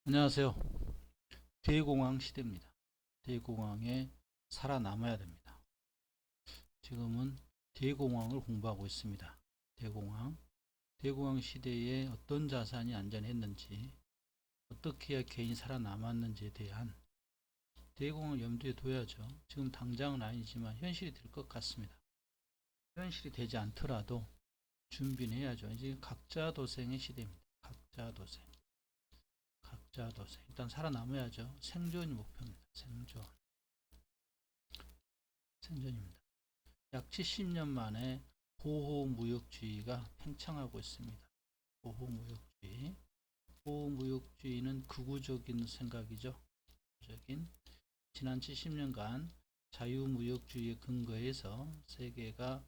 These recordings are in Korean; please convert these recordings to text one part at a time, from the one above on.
안녕하세요. 대공황 시대입니다. 대공황에 살아남아야 됩니다. 지금은 대공황을 공부하고 있습니다. 대공황 시대에 어떤 자산이 안전했는지, 어떻게 해야 개인이 살아남았는지에 대한 대공황을 염두에 둬야죠. 지금 당장은 아니지만 현실이 될 것 같습니다. 현실이 되지 않더라도 준비는 해야죠. 이제 각자 도생의 시대입니다. 각자 도생. 각자 도생. 일단 살아남아야죠. 생존이 목표입니다. 생존입니다. 약 70년 만에 보호무역주의가 팽창하고 있습니다. 보호무역주의. 보호무역주의는 극우적인 생각이죠. 지난 70년간 자유무역주의에 근거해서 세계가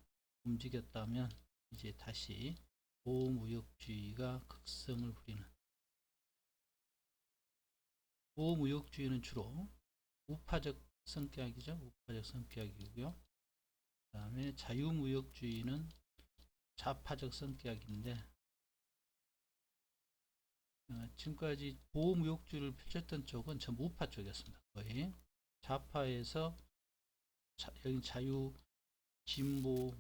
움직였다면 이제 다시 보호무역주의가 극성을 부리는. 보호무역주의는 주로 우파적 성격이죠. 우파적 성격이고요. 그 다음에 자유무역주의는 좌파적 성격인데, 지금까지 보호무역주의를 펼쳤던 쪽은 전부 우파 쪽이었습니다. 거의 좌파에서 여기 자유, 진보,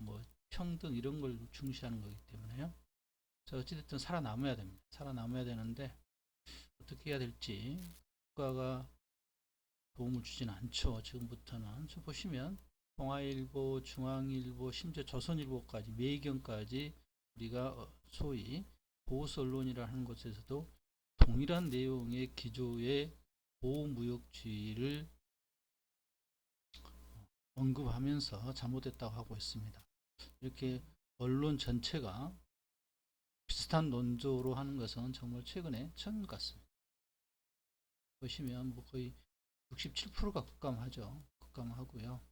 평등 이런 걸 중시하는 거기 때문에요. 그래서 어찌됐든 살아남아야 됩니다. 살아남아야 되는데 어떻게 해야 될지 국가가 도움을 주지는 않죠. 지금부터는. 저 보시면 동아일보, 중앙일보, 심지어 조선일보까지, 매경까지 우리가 소위 보수 언론이라 하는 곳에서도 동일한 내용의 기조의 보호무역주의를 언급하면서 잘못했다고 하고 있습니다. 이렇게 언론 전체가 비슷한 논조로 하는 것은 정말 최근에 처음 같습니다. 보시면 거의 67%가 국감하죠. 국감하고요.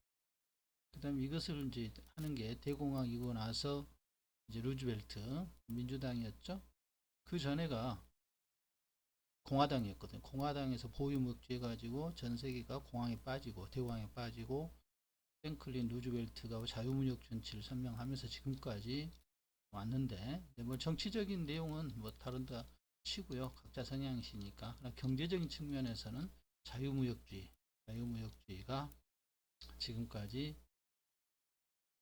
그 다음에 이것을 이제 하는 게 대공황이고 나서 이제 루즈벨트 민주당이었죠. 그 전에가 공화당이었거든요. 공화당에서 보유무역주의 가지고 전 세계가 공황에 빠지고 대공황에 빠지고 프랭클린 루즈벨트가 자유무역 정치를 선명하면서 지금까지 왔는데, 정치적인 내용은 다른다 치고요. 각자 성향이시니까. 경제적인 측면에서는 자유무역주의가 지금까지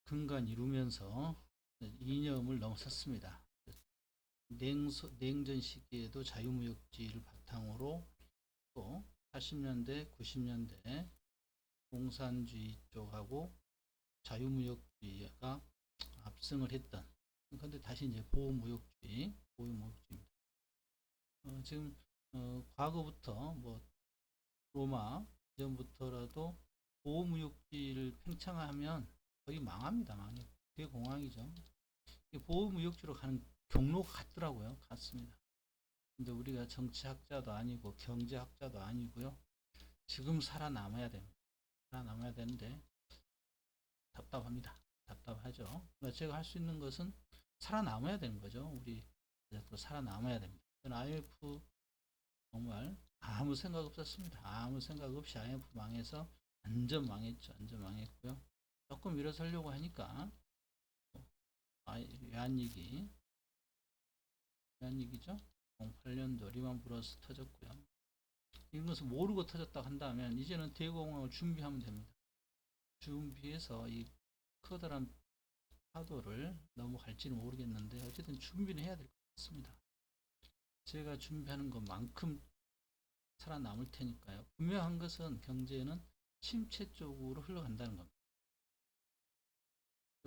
근간 이루면서 이념을 넘어섰습니다. 냉전 시기에도 자유무역주의를 바탕으로 또 80년대, 90년대 공산주의 쪽하고 자유무역주의가 압승을 했던, 그런데 다시 이제 보호무역주의입니다. 지금 과거부터 로마 이전부터라도 보호무역주의를 팽창하면 거의 망합니다. 대공황이죠. 보호무역주로 가는 경로가 같더라고요. 같습니다. 근데 우리가 정치학자도 아니고 경제학자도 아니고요. 지금 살아남아야 됩니다. 살아남아야 되는데 답답합니다. 답답하죠. 그러니까 제가 할 수 있는 것은 살아남아야 되는 거죠. 우리 또 살아남아야 됩니다. IMF 정말 아무 생각 없었습니다. 아무 생각 없이 IMF 망해서 완전 망했죠. 완전 망했고요. 조금 일어서려고 하니까 외환위기죠. 08년도 리만 브러스 터졌고요. 이것을 모르고 터졌다 한다면 이제는 대공황을 준비하면 됩니다. 준비해서 이 커다란 파도를 넘어갈지는 모르겠는데 어쨌든 준비는 해야 될 것 같습니다. 제가 준비하는 것만큼 살아남을 테니까요. 분명한 것은 경제는 침체 쪽으로 흘러간다는 겁니다.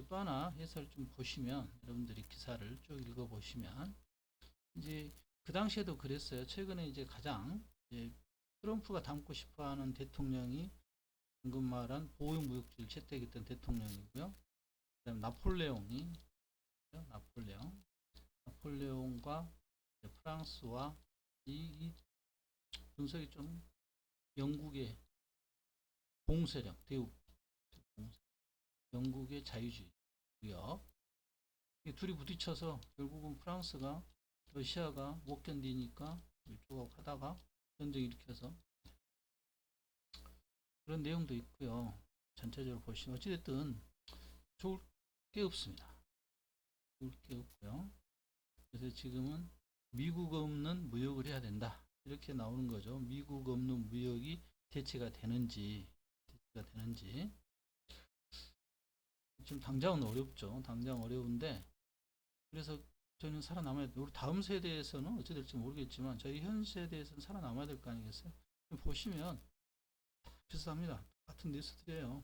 또 하나 해설 좀 보시면, 여러분들이 기사를 쭉 읽어보시면, 이제 그 당시에도 그랬어요. 최근에 이제 가장 이제 트럼프가 닮고 싶어하는 대통령이 방금 말한 보호무역주의를 채택했던 대통령이고요. 그다음 나폴레옹과 프랑스와 이 분석이 좀 영국의 공세력, 영국의 자유주의 무역, 둘이 부딪혀서 결국은 프랑스가 러시아가 못 견디니까 이쪽하고 하다가 전쟁 일으켜서 그런 내용도 있고요. 전체적으로 보시면 어찌됐든 좋을 게 없습니다. 좋을 게 없고요. 그래서 지금은 미국 없는 무역을 해야 된다, 이렇게 이렇게 나오는 거죠. 미국 없는 무역이 대체가 되는지. 지금 당장은 어렵죠. 당장 어려운데, 그래서 저는 살아남아야 돼. 우리 다음 세대에서는 어찌 될지 모르겠지만 저희 현 세대에서는 살아남아야 될 거 아니겠어요? 보시면 비슷합니다. 같은 뉴스들이에요.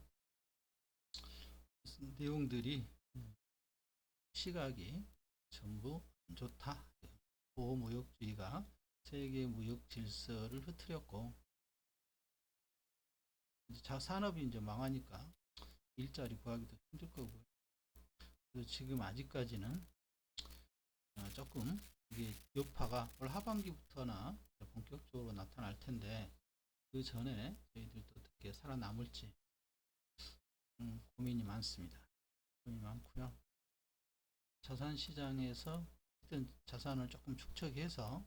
내용들이 시각이 전부 안 좋다. 보호무역주의가 세계 무역 질서를 흐트렸고, 이제 산업이 이제 망하니까 일자리 구하기도 힘들 거고요. 그래서 지금 아직까지는 조금 이게 여파가 올 하반기부터나 본격적으로 나타날 텐데, 그 전에 저희들도 어떻게 살아남을지 고민이 많습니다. 고민이 많고요. 자산 시장에서 어떤 자산을 조금 축적해서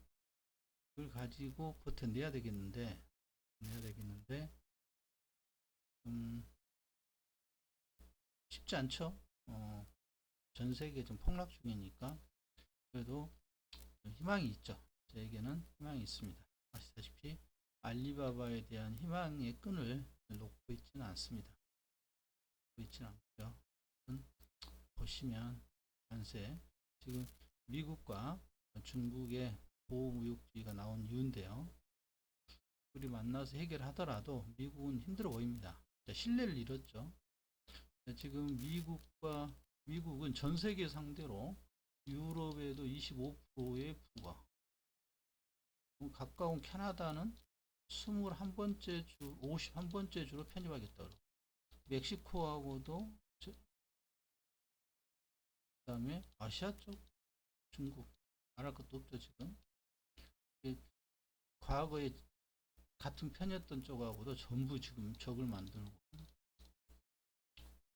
그걸 가지고 버텨내야 되겠는데 쉽지 않죠. 전 세계 좀 폭락 중이니까 그래도 희망이 있죠. 저에게는 희망이 있습니다. 아시다시피 알리바바에 대한 희망의 끈을 놓고 있지는 않습니다. 놓고 있지는 않고요. 보시면 관세 지금 미국과 중국의 보호무역주의가 나온 이유인데요. 둘이 만나서 해결하더라도 미국은 힘들어 보입니다. 신뢰를 잃었죠. 지금 미국은 전 세계 상대로 유럽에도 25%에 불과, 가까운 캐나다는 21번째 주, 51번째 주로 편입하겠다. 멕시코하고도, 그 다음에 아시아 쪽 중국, 말할 것도 없죠, 지금. 과거에 같은 편이었던 쪽하고도 전부 지금 적을 만들고,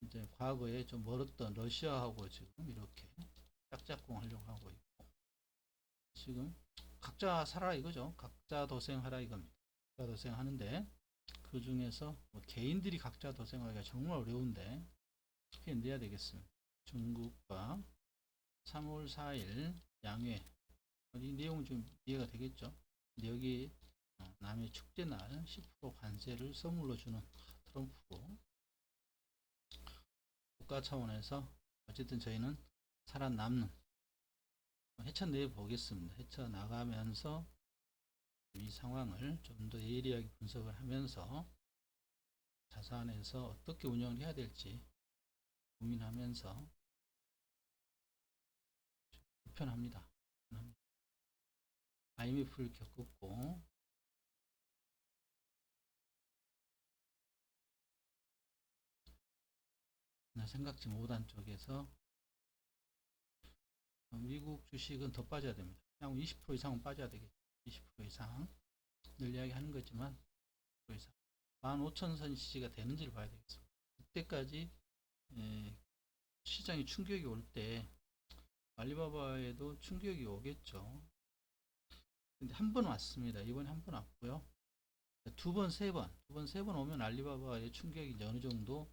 이제 과거에 좀 멀었던 러시아하고 지금 이렇게 짝짝꿍 하려고 하고 있고, 지금 각자 살아라 이거죠. 각자 도생하라 이겁니다. 각자 도생하는데, 그 중에서 뭐 개인들이 각자 도생하기가 정말 어려운데 해내야 되겠습니다. 중국과 3월 4일 양회, 이 내용은 좀 이해가 되겠죠. 근데 여기 남해 축제날 10% 관세를 선물로 주는 트럼프고, 국가 차원에서 어쨌든 저희는 살아남는, 헤쳐내 보겠습니다. 헤쳐나가면서 이 상황을 좀 더 예리하게 분석을 하면서 자산에서 어떻게 운영을 해야 될지 고민하면서, 불편합니다. IMF를 겪었고, 생각지 못한 쪽에서 미국 주식은 더 빠져야 됩니다. 그냥 20% 이상은 빠져야 되겠죠. 20% 이상 늘 이야기하는 거지만 20% 이상 15,000선 지지가 되는지를 봐야 되겠습니다. 그때까지 시장이 충격이 올 때 알리바바에도 충격이 오겠죠. 근데 한 번 왔습니다. 이번에 한 번 왔고요. 두 번, 세 번 오면 알리바바의 충격이 이제 어느 정도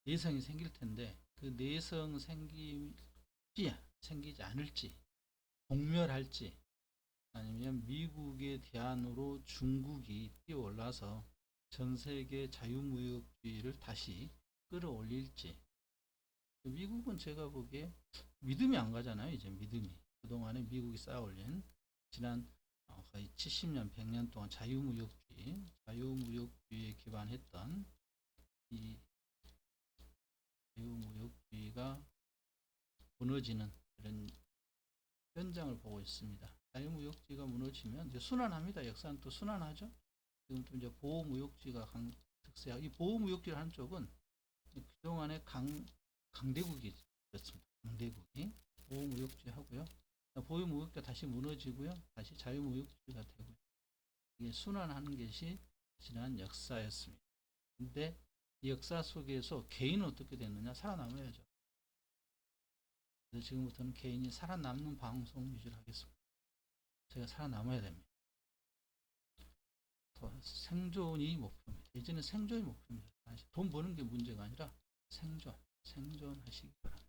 내성이 생길 텐데, 그 내성 생기지 않을지, 공멸할지, 아니면 미국의 대안으로 중국이 뛰어올라서 전 세계 자유무역주의를 다시 끌어올릴지. 미국은 제가 보기에 믿음이 안 가잖아요. 이제 믿음이. 그동안에 미국이 쌓아올린 지난 거의 70년, 100년 동안 자유무역주의에 기반했던 이 자유무역주의가 무너지는 그런 현장을 보고 있습니다. 자유무역주의가 무너지면 이제 순환합니다. 역사는 또 순환하죠. 지금 또 이제 보호무역주의가 특세하고, 이 보호무역주의를 하는 쪽은 그동안에 강대국이 그렇습니다. 강대국이 보호무역주의 하고요. 보호무역주의가 다시 무너지고요. 다시 자유무역주의가 되고요. 이게 순환하는 것이 지난 역사였습니다. 근데 이 역사 속에서 개인은 어떻게 됐느냐? 살아남아야죠. 그래서 지금부터는 개인이 살아남는 방송 위주로 하겠습니다. 제가 살아남아야 됩니다. 생존이 목표입니다. 예전에 생존이 목표입니다. 돈 버는 게 문제가 아니라 생존하시기 바랍니다.